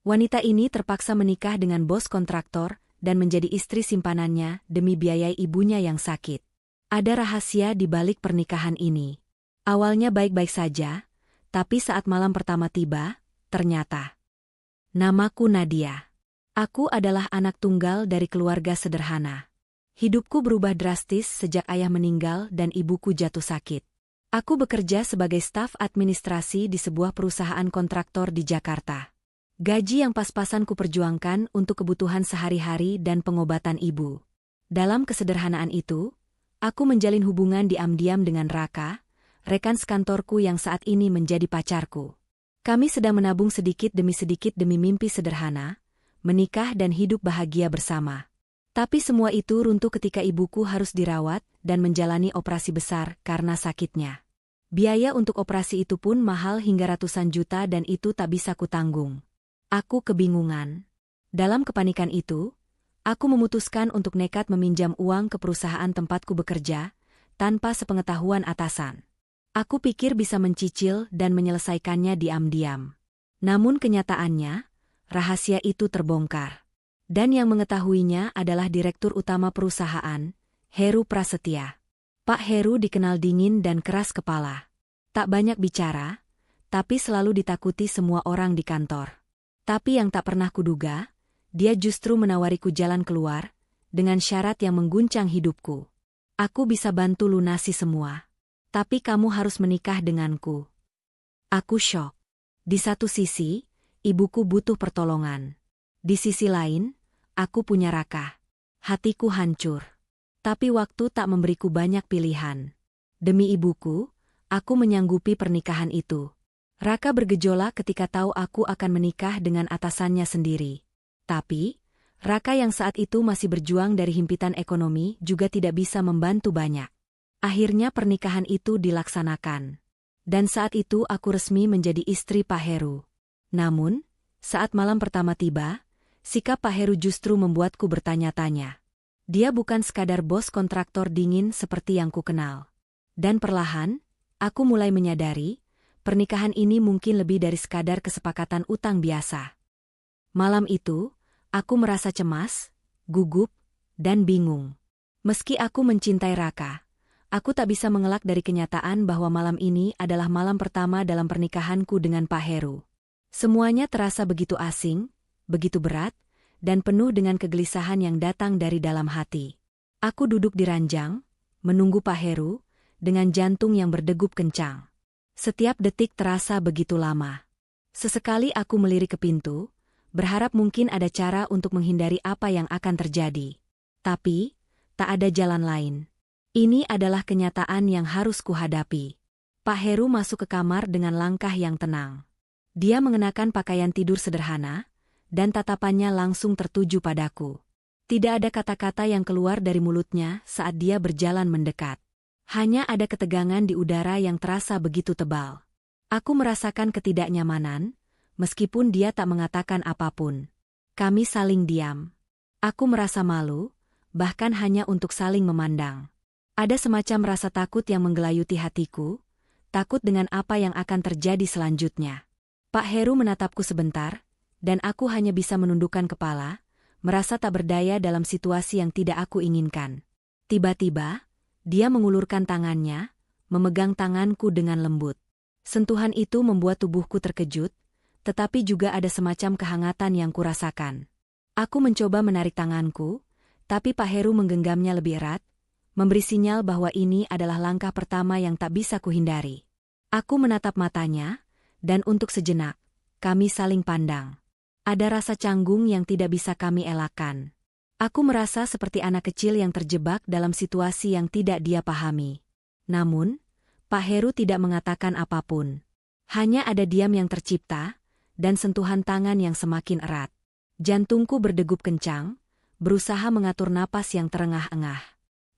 Wanita ini terpaksa menikah dengan bos kontraktor dan menjadi istri simpanannya demi biayai ibunya yang sakit. Ada rahasia di balik pernikahan ini. Awalnya baik-baik saja, tapi saat malam pertama tiba, ternyata. Namaku Nadia. Aku adalah anak tunggal dari keluarga sederhana. Hidupku berubah drastis sejak ayah meninggal dan ibuku jatuh sakit. Aku bekerja sebagai staf administrasi di sebuah perusahaan kontraktor di Jakarta. Gaji yang pas-pasan kuperjuangkan untuk kebutuhan sehari-hari dan pengobatan ibu. Dalam kesederhanaan itu, aku menjalin hubungan diam-diam dengan Raka, rekan sekantorku yang saat ini menjadi pacarku. Kami sedang menabung sedikit demi mimpi sederhana, menikah dan hidup bahagia bersama. Tapi semua itu runtuh ketika ibuku harus dirawat dan menjalani operasi besar karena sakitnya. Biaya untuk operasi itu pun mahal hingga ratusan juta dan itu tak bisa kutanggung. Aku kebingungan. Dalam kepanikan itu, aku memutuskan untuk nekat meminjam uang ke perusahaan tempatku bekerja, tanpa sepengetahuan atasan. Aku pikir bisa mencicil dan menyelesaikannya diam-diam. Namun kenyataannya, rahasia itu terbongkar. Dan yang mengetahuinya adalah Direktur Utama perusahaan, Heru Prasetya. Pak Heru dikenal dingin dan keras kepala. Tak banyak bicara, tapi selalu ditakuti semua orang di kantor. Tapi yang tak pernah kuduga, dia justru menawariku jalan keluar, dengan syarat yang mengguncang hidupku. Aku bisa bantu lunasi semua. Tapi kamu harus menikah denganku. Aku syok. Di satu sisi, ibuku butuh pertolongan. Di sisi lain, aku punya Raka. Hatiku hancur. Tapi waktu tak memberiku banyak pilihan. Demi ibuku, aku menyanggupi pernikahan itu. Raka bergejolak ketika tahu aku akan menikah dengan atasannya sendiri. Tapi, Raka yang saat itu masih berjuang dari himpitan ekonomi juga tidak bisa membantu banyak. Akhirnya pernikahan itu dilaksanakan. Dan saat itu aku resmi menjadi istri Pak Heru. Namun, saat malam pertama tiba, sikap Pak Heru justru membuatku bertanya-tanya. Dia bukan sekadar bos kontraktor dingin seperti yang kukenal. Dan perlahan, aku mulai menyadari, pernikahan ini mungkin lebih dari sekadar kesepakatan utang biasa. Malam itu, aku merasa cemas, gugup, dan bingung. Meski aku mencintai Raka, aku tak bisa mengelak dari kenyataan bahwa malam ini adalah malam pertama dalam pernikahanku dengan Pak Heru. Semuanya terasa begitu asing, begitu berat, dan penuh dengan kegelisahan yang datang dari dalam hati. Aku duduk di ranjang, menunggu Pak Heru, dengan jantung yang berdegup kencang. Setiap detik terasa begitu lama. Sesekali aku melirik ke pintu, berharap mungkin ada cara untuk menghindari apa yang akan terjadi. Tapi, tak ada jalan lain. Ini adalah kenyataan yang harus kuhadapi. Pak Heru masuk ke kamar dengan langkah yang tenang. Dia mengenakan pakaian tidur sederhana, dan tatapannya langsung tertuju padaku. Tidak ada kata-kata yang keluar dari mulutnya saat dia berjalan mendekat. Hanya ada ketegangan di udara yang terasa begitu tebal. Aku merasakan ketidaknyamanan, meskipun dia tak mengatakan apapun. Kami saling diam. Aku merasa malu, bahkan hanya untuk saling memandang. Ada semacam rasa takut yang menggelayuti hatiku, takut dengan apa yang akan terjadi selanjutnya. Pak Heru menatapku sebentar, dan aku hanya bisa menundukkan kepala, merasa tak berdaya dalam situasi yang tidak aku inginkan. Tiba-tiba, dia mengulurkan tangannya, memegang tanganku dengan lembut. Sentuhan itu membuat tubuhku terkejut, tetapi juga ada semacam kehangatan yang kurasakan. Aku mencoba menarik tanganku, tapi Pak Heru menggenggamnya lebih erat, memberi sinyal bahwa ini adalah langkah pertama yang tak bisa kuhindari. Aku menatap matanya, dan untuk sejenak, kami saling pandang. Ada rasa canggung yang tidak bisa kami elakkan. Aku merasa seperti anak kecil yang terjebak dalam situasi yang tidak dia pahami. Namun, Pak Heru tidak mengatakan apapun. Hanya ada diam yang tercipta, dan sentuhan tangan yang semakin erat. Jantungku berdegup kencang, berusaha mengatur napas yang terengah-engah.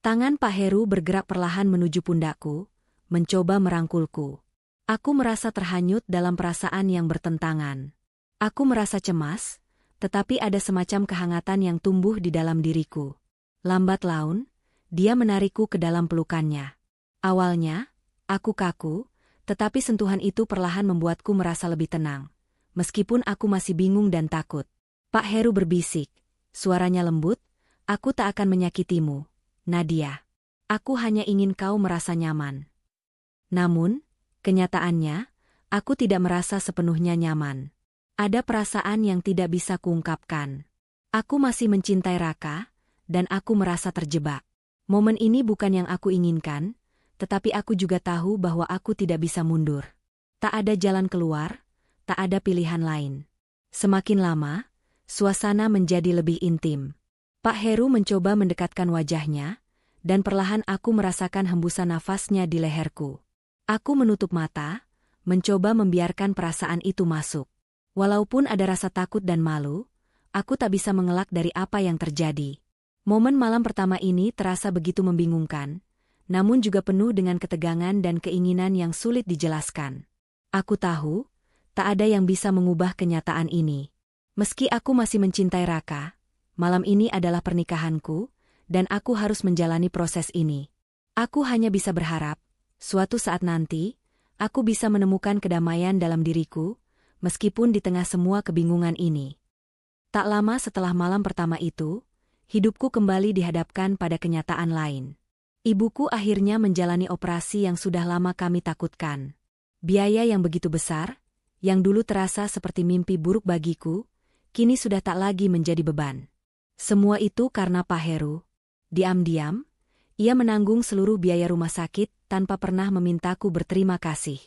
Tangan Pak Heru bergerak perlahan menuju pundakku, mencoba merangkulku. Aku merasa terhanyut dalam perasaan yang bertentangan. Aku merasa cemas, tetapi ada semacam kehangatan yang tumbuh di dalam diriku. Lambat laun, dia menarikku ke dalam pelukannya. Awalnya, aku kaku, tetapi sentuhan itu perlahan membuatku merasa lebih tenang. meskipun aku masih bingung dan takut. Pak Heru berbisik, suaranya lembut, "Aku tak akan menyakitimu, Nadia. Aku hanya ingin kau merasa nyaman." Namun, kenyataannya, aku tidak merasa sepenuhnya nyaman. Ada perasaan yang tidak bisa kuungkapkan. Aku masih mencintai Raka, dan aku merasa terjebak. Momen ini bukan yang aku inginkan, tetapi aku juga tahu bahwa aku tidak bisa mundur. Tak ada jalan keluar, tak ada pilihan lain. Semakin lama, suasana menjadi lebih intim. Pak Heru mencoba mendekatkan wajahnya, dan perlahan aku merasakan hembusan nafasnya di leherku. Aku menutup mata, mencoba membiarkan perasaan itu masuk. Walaupun ada rasa takut dan malu, aku tak bisa mengelak dari apa yang terjadi. Momen malam pertama ini terasa begitu membingungkan, namun juga penuh dengan ketegangan dan keinginan yang sulit dijelaskan. Aku tahu, tak ada yang bisa mengubah kenyataan ini. Meski aku masih mencintai Raka, malam ini adalah pernikahanku, dan aku harus menjalani proses ini. Aku hanya bisa berharap, suatu saat nanti, aku bisa menemukan kedamaian dalam diriku, meskipun di tengah semua kebingungan ini. Tak lama setelah malam pertama itu, hidupku kembali dihadapkan pada kenyataan lain. Ibuku akhirnya menjalani operasi yang sudah lama kami takutkan. Biaya yang begitu besar, yang dulu terasa seperti mimpi buruk bagiku, kini sudah tak lagi menjadi beban. Semua itu karena Pak Heru. Diam-diam, ia menanggung seluruh biaya rumah sakit tanpa pernah memintaku berterima kasih.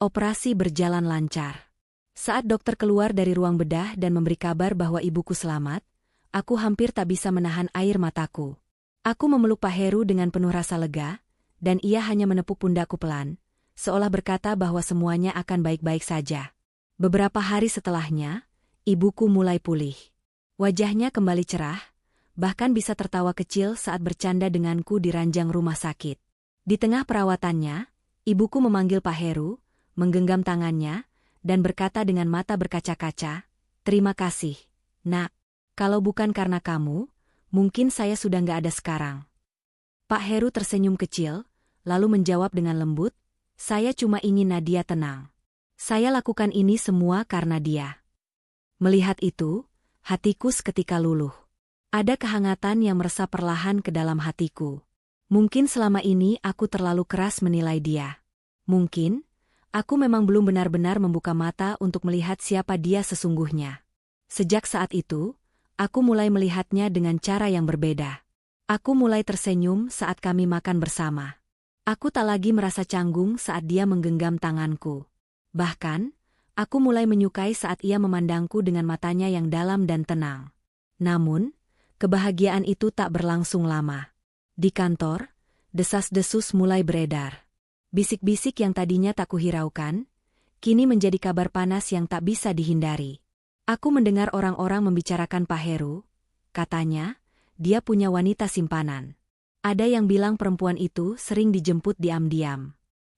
Operasi berjalan lancar. Saat dokter keluar dari ruang bedah dan memberi kabar bahwa ibuku selamat, aku hampir tak bisa menahan air mataku. Aku memeluk Pak Heru dengan penuh rasa lega, dan ia hanya menepuk pundakku pelan, seolah berkata bahwa semuanya akan baik-baik saja. Beberapa hari setelahnya, ibuku mulai pulih. Wajahnya kembali cerah, bahkan bisa tertawa kecil saat bercanda denganku di ranjang rumah sakit. Di tengah perawatannya, ibuku memanggil Pak Heru, menggenggam tangannya, dan berkata dengan mata berkaca-kaca, "Terima kasih, Nak. Kalau bukan karena kamu, mungkin saya sudah nggak ada sekarang." Pak Heru tersenyum kecil, lalu menjawab dengan lembut, "Saya cuma ingin Nadia tenang. Saya lakukan ini semua karena dia." Melihat itu, hatiku seketika luluh. Ada kehangatan yang meresap perlahan ke dalam hatiku. Mungkin selama ini aku terlalu keras menilai dia. Mungkin aku memang belum benar-benar membuka mata untuk melihat siapa dia sesungguhnya. Sejak saat itu, aku mulai melihatnya dengan cara yang berbeda. Aku mulai tersenyum saat kami makan bersama. Aku tak lagi merasa canggung saat dia menggenggam tanganku. Bahkan, aku mulai menyukai saat ia memandangku dengan matanya yang dalam dan tenang. Namun, kebahagiaan itu tak berlangsung lama. Di kantor, desas-desus mulai beredar. Bisik-bisik yang tadinya tak kuhiraukan, kini menjadi kabar panas yang tak bisa dihindari. Aku mendengar orang-orang membicarakan Pak Heru, katanya, dia punya wanita simpanan. Ada yang bilang perempuan itu sering dijemput diam-diam.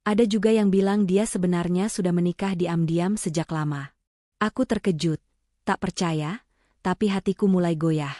Ada juga yang bilang dia sebenarnya sudah menikah diam-diam sejak lama. Aku terkejut, tak percaya, tapi hatiku mulai goyah.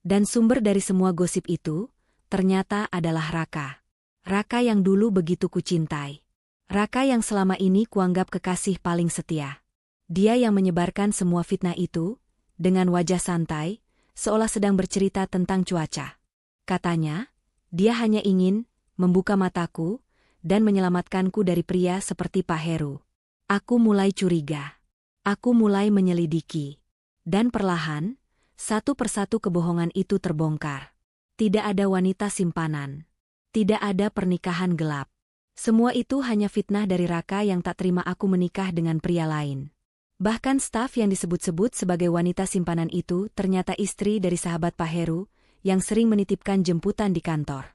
Dan sumber dari semua gosip itu, ternyata adalah Raka. Raka yang dulu begitu kucintai. Raka yang selama ini kuanggap kekasih paling setia. Dia yang menyebarkan semua fitnah itu, dengan wajah santai, seolah sedang bercerita tentang cuaca. Katanya, dia hanya ingin membuka mataku dan menyelamatkanku dari pria seperti Pak Heru. Aku mulai curiga. Aku mulai menyelidiki. Dan perlahan, satu persatu kebohongan itu terbongkar. Tidak ada wanita simpanan. Tidak ada pernikahan gelap. Semua itu hanya fitnah dari Raka yang tak terima aku menikah dengan pria lain. Bahkan staf yang disebut-sebut sebagai wanita simpanan itu ternyata istri dari sahabat Pak Heru yang sering menitipkan jemputan di kantor.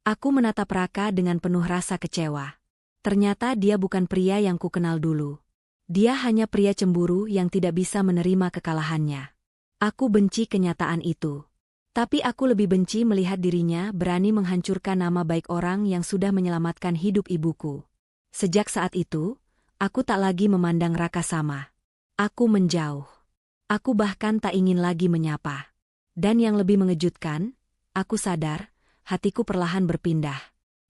Aku menatap Raka dengan penuh rasa kecewa. Ternyata dia bukan pria yang kukenal dulu. Dia hanya pria cemburu yang tidak bisa menerima kekalahannya. Aku benci kenyataan itu. Tapi aku lebih benci melihat dirinya berani menghancurkan nama baik orang yang sudah menyelamatkan hidup ibuku. Sejak saat itu, aku tak lagi memandang Raka sama. Aku menjauh. Aku bahkan tak ingin lagi menyapa. Dan yang lebih mengejutkan, aku sadar, hatiku perlahan berpindah.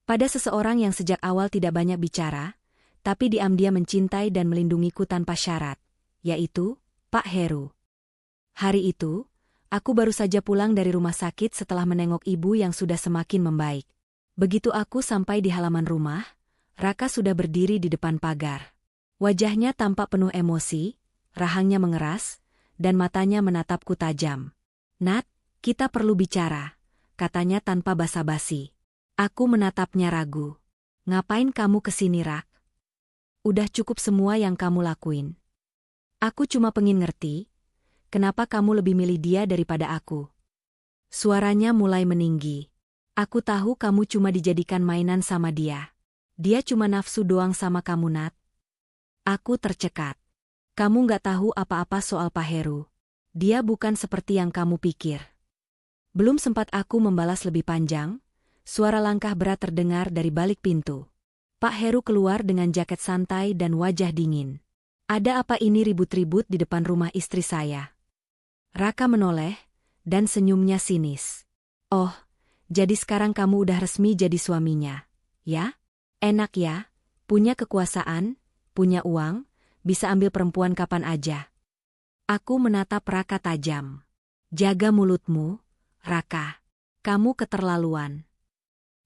Pada seseorang yang sejak awal tidak banyak bicara, tapi diam-diam mencintai dan melindungiku tanpa syarat, yaitu Pak Heru. Hari itu, aku baru saja pulang dari rumah sakit setelah menengok ibu yang sudah semakin membaik. Begitu aku sampai di halaman rumah, Raka sudah berdiri di depan pagar. Wajahnya tampak penuh emosi, rahangnya mengeras, dan matanya menatapku tajam. "Nat, kita perlu bicara," katanya tanpa basa-basi. Aku menatapnya ragu. "Ngapain kamu kesini, Rak? Udah cukup semua yang kamu lakuin. Aku cuma pengen ngerti, kenapa kamu lebih milih dia daripada aku?" Suaranya mulai meninggi. "Aku tahu kamu cuma dijadikan mainan sama dia. Dia cuma nafsu doang sama kamu, Nat." Aku tercekat. "Kamu nggak tahu apa-apa soal Pak Heru. Dia bukan seperti yang kamu pikir." Belum sempat aku membalas lebih panjang, suara langkah berat terdengar dari balik pintu. Pak Heru keluar dengan jaket santai dan wajah dingin. "Ada apa ini ribut-ribut di depan rumah istri saya?" Raka menoleh, dan senyumnya sinis. "Oh, jadi sekarang kamu udah resmi jadi suaminya, ya? Enak ya, punya kekuasaan, punya uang, bisa ambil perempuan kapan aja." Aku menatap Raka tajam. "Jaga mulutmu, Raka. Kamu keterlaluan."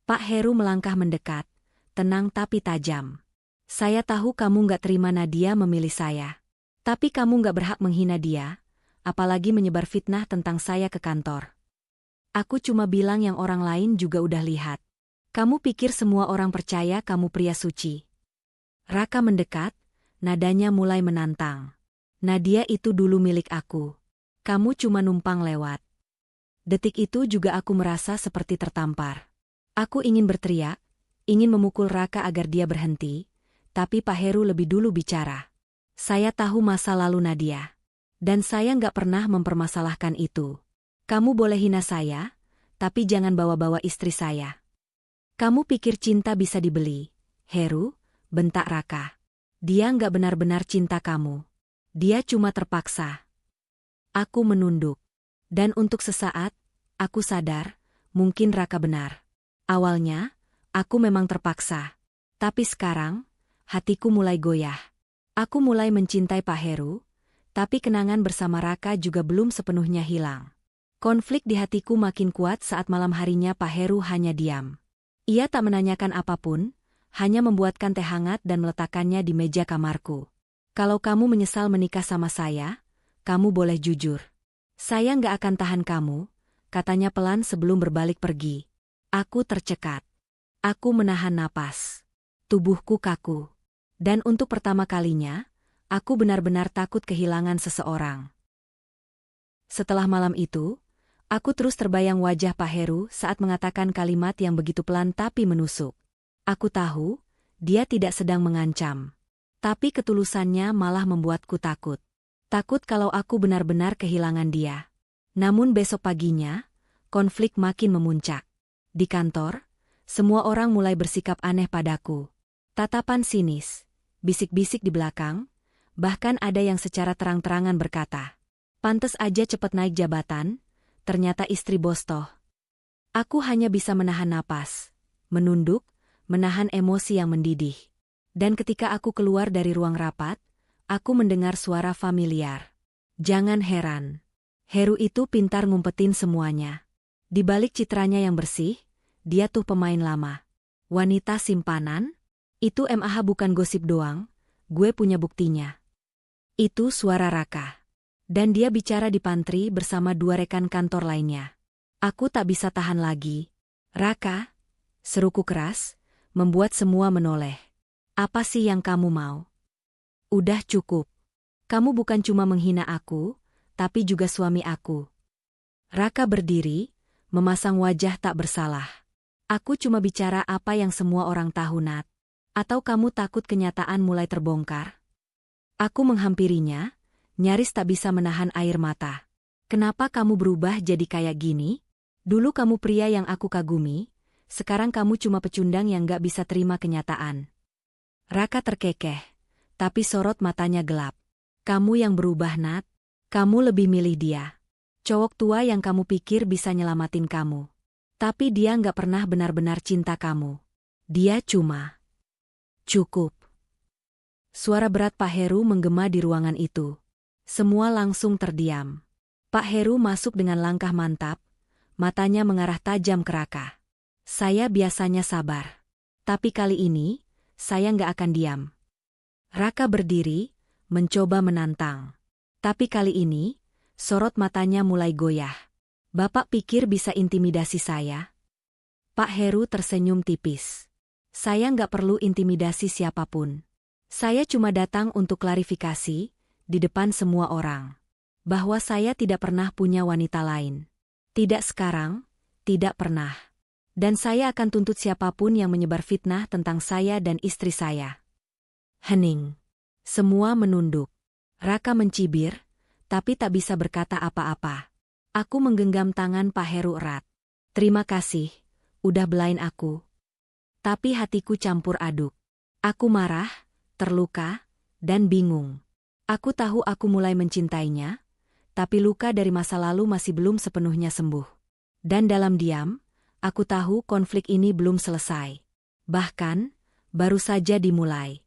Pak Heru melangkah mendekat, tenang tapi tajam. "Saya tahu kamu nggak terima Nadia memilih saya. Tapi kamu nggak berhak menghina dia, apalagi menyebar fitnah tentang saya ke kantor. Aku cuma bilang yang orang lain juga udah lihat. Kamu pikir semua orang percaya kamu pria suci?" Raka mendekat, nadanya mulai menantang. "Nadia itu dulu milik aku. Kamu cuma numpang lewat." Detik itu juga aku merasa seperti tertampar. Aku ingin berteriak, ingin memukul Raka agar dia berhenti, tapi Pak Heru lebih dulu bicara. "Saya tahu masa lalu Nadia. Dan saya nggak pernah mempermasalahkan itu. Kamu boleh hina saya, tapi jangan bawa-bawa istri saya." "Kamu pikir cinta bisa dibeli, Heru?" bentak Raka. "Dia nggak benar-benar cinta kamu. Dia cuma terpaksa." Aku menunduk. Dan untuk sesaat, aku sadar, mungkin Raka benar. Awalnya, aku memang terpaksa. Tapi sekarang, hatiku mulai goyah. Aku mulai mencintai Pak Heru, tapi kenangan bersama Raka juga belum sepenuhnya hilang. Konflik di hatiku makin kuat saat malam harinya Pak Heru hanya diam. Ia tak menanyakan apapun, hanya membuatkan teh hangat dan meletakkannya di meja kamarku. "Kalau kamu menyesal menikah sama saya, kamu boleh jujur. Saya nggak akan tahan kamu," katanya pelan sebelum berbalik pergi. Aku tercekat. Aku menahan napas. Tubuhku kaku. Dan untuk pertama kalinya, aku benar-benar takut kehilangan seseorang. Setelah malam itu, aku terus terbayang wajah Pak Heru saat mengatakan kalimat yang begitu pelan tapi menusuk. Aku tahu, dia tidak sedang mengancam. Tapi ketulusannya malah membuatku takut. Takut kalau aku benar-benar kehilangan dia. Namun besok paginya, konflik makin memuncak. Di kantor, semua orang mulai bersikap aneh padaku. Tatapan sinis, bisik-bisik di belakang, bahkan ada yang secara terang-terangan berkata, "Pantes aja cepet naik jabatan, ternyata istri bos toh." Aku hanya bisa menahan napas, menunduk, menahan emosi yang mendidih. Dan ketika aku keluar dari ruang rapat, aku mendengar suara familiar. "Jangan heran. Heru itu pintar ngumpetin semuanya. Di balik citranya yang bersih, dia tuh pemain lama. Wanita simpanan? Itu MAH bukan gosip doang, gue punya buktinya." Itu suara Raka. Dan dia bicara di pantry bersama dua rekan kantor lainnya. Aku tak bisa tahan lagi. "Raka," seruku keras, membuat semua menoleh. "Apa sih yang kamu mau? Udah cukup. Kamu bukan cuma menghina aku, tapi juga suami aku." Raka berdiri, memasang wajah tak bersalah. "Aku cuma bicara apa yang semua orang tahu, Nat. Atau kamu takut kenyataan mulai terbongkar?" Aku menghampirinya, nyaris tak bisa menahan air mata. "Kenapa kamu berubah jadi kayak gini? Dulu kamu pria yang aku kagumi, sekarang kamu cuma pecundang yang gak bisa terima kenyataan." Raka terkekeh, tapi sorot matanya gelap. "Kamu yang berubah, Nat. Kamu lebih milih dia. Cowok tua yang kamu pikir bisa nyelamatin kamu. Tapi dia nggak pernah benar-benar cinta kamu. Dia cuma..." Cukup. Suara berat Pak Heru menggema di ruangan itu. Semua langsung terdiam. Pak Heru masuk dengan langkah mantap, matanya mengarah tajam ke Raka. Saya biasanya sabar. Tapi kali ini, saya nggak akan diam. Raka berdiri, mencoba menantang. Tapi kali ini, sorot matanya mulai goyah. Bapak pikir bisa intimidasi saya? Pak Heru tersenyum tipis. Saya nggak perlu intimidasi siapapun. Saya cuma datang untuk klarifikasi, di depan semua orang, bahwa saya tidak pernah punya wanita lain. Tidak sekarang, tidak pernah. Dan saya akan tuntut siapapun yang menyebar fitnah tentang saya dan istri saya. Hening. Semua menunduk. Raka mencibir, tapi tak bisa berkata apa-apa. Aku menggenggam tangan Pak Heru erat. Terima kasih, udah belain aku. Tapi hatiku campur aduk. Aku marah, terluka, dan bingung. Aku tahu aku mulai mencintainya, tapi luka dari masa lalu masih belum sepenuhnya sembuh. Dan dalam diam, aku tahu konflik ini belum selesai. Bahkan, baru saja dimulai.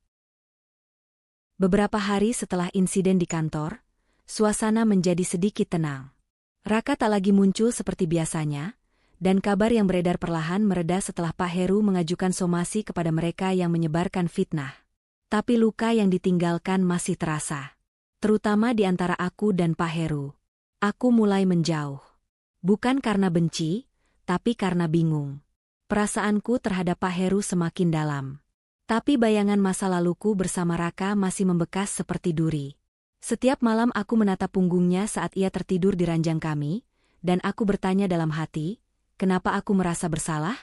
Beberapa hari setelah insiden di kantor, suasana menjadi sedikit tenang. Raka tak lagi muncul seperti biasanya, dan kabar yang beredar perlahan mereda setelah Pak Heru mengajukan somasi kepada mereka yang menyebarkan fitnah. Tapi luka yang ditinggalkan masih terasa. Terutama di antara aku dan Pak Heru. Aku mulai menjauh. Bukan karena benci, tapi karena bingung. Perasaanku terhadap Pak Heru semakin dalam. Tapi bayangan masa laluku bersama Raka masih membekas seperti duri. Setiap malam aku menatap punggungnya saat ia tertidur di ranjang kami, dan aku bertanya dalam hati, kenapa aku merasa bersalah?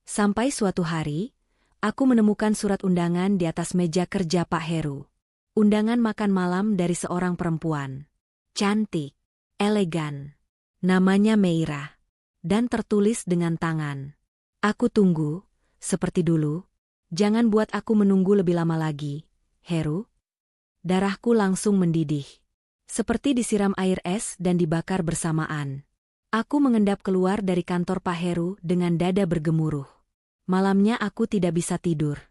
Sampai suatu hari, aku menemukan surat undangan di atas meja kerja Pak Heru. Undangan makan malam dari seorang perempuan. Cantik, elegan. Namanya Meira. Dan tertulis dengan tangan. Aku tunggu, seperti dulu. Jangan buat aku menunggu lebih lama lagi, Heru. Darahku langsung mendidih. Seperti disiram air es dan dibakar bersamaan. Aku mengendap keluar dari kantor Pak Heru dengan dada bergemuruh. Malamnya aku tidak bisa tidur.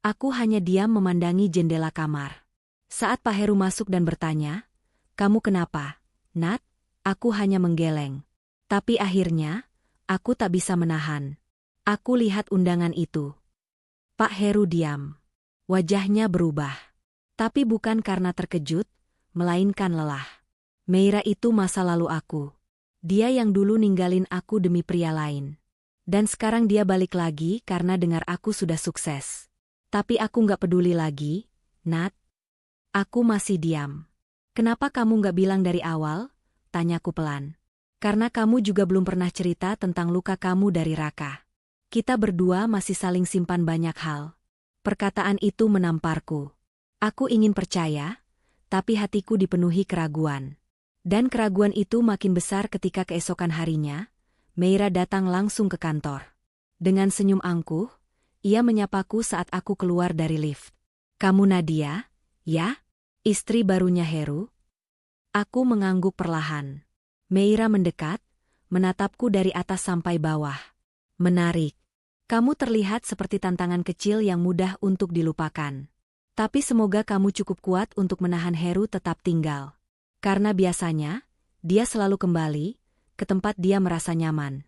Aku hanya diam memandangi jendela kamar. Saat Pak Heru masuk dan bertanya, "Kamu kenapa, Nat?" Aku hanya menggeleng. Tapi akhirnya, aku tak bisa menahan. Aku lihat undangan itu. Pak Heru diam. Wajahnya berubah. Tapi bukan karena terkejut, melainkan lelah. Meira itu masa lalu aku. Dia yang dulu ninggalin aku demi pria lain. Dan sekarang dia balik lagi karena dengar aku sudah sukses. Tapi aku nggak peduli lagi, Nat. Aku masih diam. Kenapa kamu nggak bilang dari awal? Tanyaku pelan. Karena kamu juga belum pernah cerita tentang luka kamu dari Raka. Kita berdua masih saling simpan banyak hal. Perkataan itu menamparku. Aku ingin percaya, tapi hatiku dipenuhi keraguan. Dan keraguan itu makin besar ketika keesokan harinya, Meira datang langsung ke kantor. Dengan senyum angkuh, ia menyapaku saat aku keluar dari lift. "Kamu Nadia, ya? Istri barunya Heru?" Aku mengangguk perlahan. Meira mendekat, menatapku dari atas sampai bawah. "Menarik. Kamu terlihat seperti tantangan kecil yang mudah untuk dilupakan. Tapi semoga kamu cukup kuat untuk menahan Heru tetap tinggal. Karena biasanya, dia selalu kembali ke tempat dia merasa nyaman."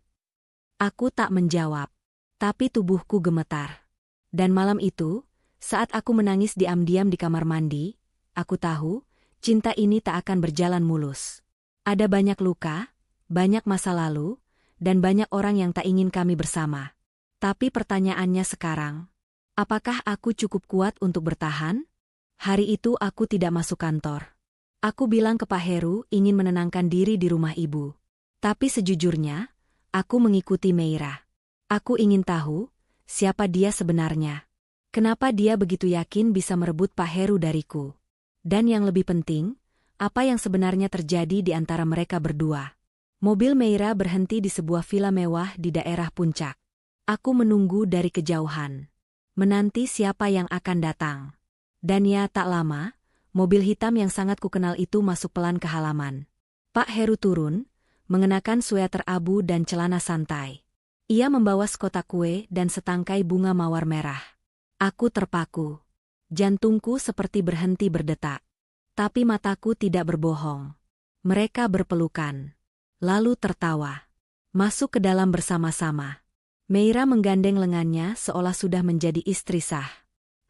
Aku tak menjawab, tapi tubuhku gemetar. Dan malam itu, saat aku menangis diam-diam di kamar mandi, aku tahu, cinta ini tak akan berjalan mulus. Ada banyak luka, banyak masa lalu, dan banyak orang yang tak ingin kami bersama. Tapi pertanyaannya sekarang, apakah aku cukup kuat untuk bertahan? Hari itu aku tidak masuk kantor. Aku bilang ke Pak Heru ingin menenangkan diri di rumah ibu. Tapi sejujurnya, aku mengikuti Meira. Aku ingin tahu, siapa dia sebenarnya. Kenapa dia begitu yakin bisa merebut Pak Heru dariku. Dan yang lebih penting, apa yang sebenarnya terjadi di antara mereka berdua. Mobil Meira berhenti di sebuah villa mewah di daerah puncak. Aku menunggu dari kejauhan. Menanti siapa yang akan datang. Dan ya tak lama, mobil hitam yang sangat kukenal itu masuk pelan ke halaman. Pak Heru turun, mengenakan sweater abu dan celana santai. Ia membawa sekotak kue dan setangkai bunga mawar merah. Aku terpaku. Jantungku seperti berhenti berdetak. Tapi mataku tidak berbohong. Mereka berpelukan. Lalu tertawa. Masuk ke dalam bersama-sama. Meira menggandeng lengannya seolah sudah menjadi istri sah.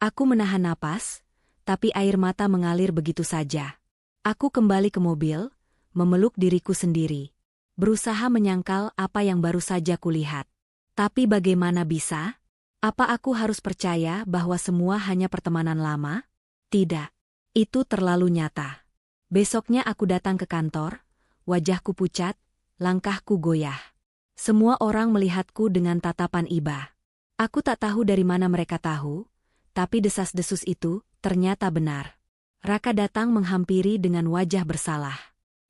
Aku menahan napas, tapi air mata mengalir begitu saja. Aku kembali ke mobil, memeluk diriku sendiri. Berusaha menyangkal apa yang baru saja kulihat. Tapi bagaimana bisa? Apa aku harus percaya bahwa semua hanya pertemanan lama? Tidak. Itu terlalu nyata. Besoknya aku datang ke kantor, wajahku pucat, langkahku goyah. Semua orang melihatku dengan tatapan iba. Aku tak tahu dari mana mereka tahu, tapi desas-desus itu ternyata benar. Raka datang menghampiri dengan wajah bersalah.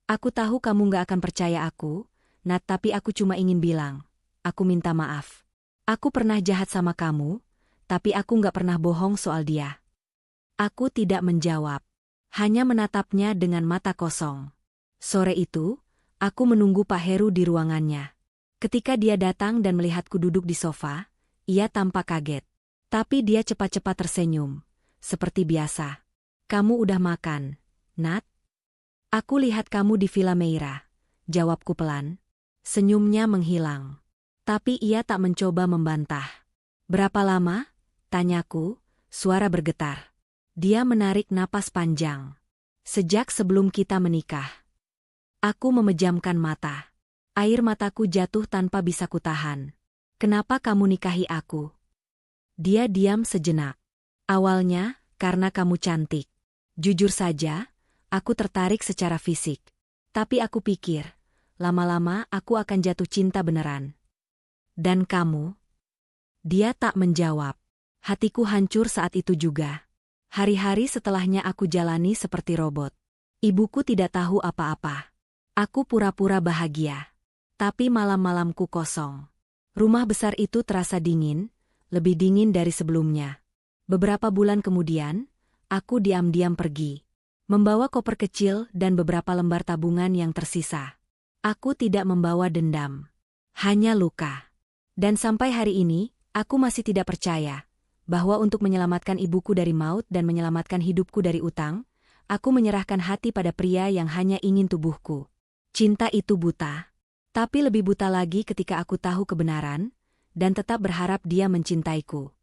Aku tahu kamu gak akan percaya aku, Nat, tapi aku cuma ingin bilang, aku minta maaf. Aku pernah jahat sama kamu, tapi aku gak pernah bohong soal dia. Aku tidak menjawab. Hanya menatapnya dengan mata kosong. Sore itu, aku menunggu Pak Heru di ruangannya. Ketika dia datang dan melihatku duduk di sofa, ia tampak kaget. Tapi dia cepat-cepat tersenyum. Seperti biasa. Kamu udah makan, Nat? Aku lihat kamu di Villa Meira. Jawabku pelan. Senyumnya menghilang. Tapi ia tak mencoba membantah. Berapa lama? Tanyaku, suara bergetar. Dia menarik napas panjang. Sejak sebelum kita menikah. Aku memejamkan mata. Air mataku jatuh tanpa bisa kutahan. Kenapa kamu nikahi aku? Dia diam sejenak. Awalnya, karena kamu cantik. Jujur saja, aku tertarik secara fisik. Tapi aku pikir, lama-lama aku akan jatuh cinta beneran. Dan kamu? Dia tak menjawab. Hatiku hancur saat itu juga. Hari-hari setelahnya aku jalani seperti robot. Ibuku tidak tahu apa-apa. Aku pura-pura bahagia. Tapi malam-malamku kosong. Rumah besar itu terasa dingin, lebih dingin dari sebelumnya. Beberapa bulan kemudian, aku diam-diam pergi. Membawa koper kecil dan beberapa lembar tabungan yang tersisa. Aku tidak membawa dendam. Hanya luka. Dan sampai hari ini, aku masih tidak percaya bahwa untuk menyelamatkan ibuku dari maut dan menyelamatkan hidupku dari utang, aku menyerahkan hati pada pria yang hanya ingin tubuhku. Cinta itu buta. Tapi lebih buta lagi ketika aku tahu kebenaran, dan tetap berharap dia mencintaiku.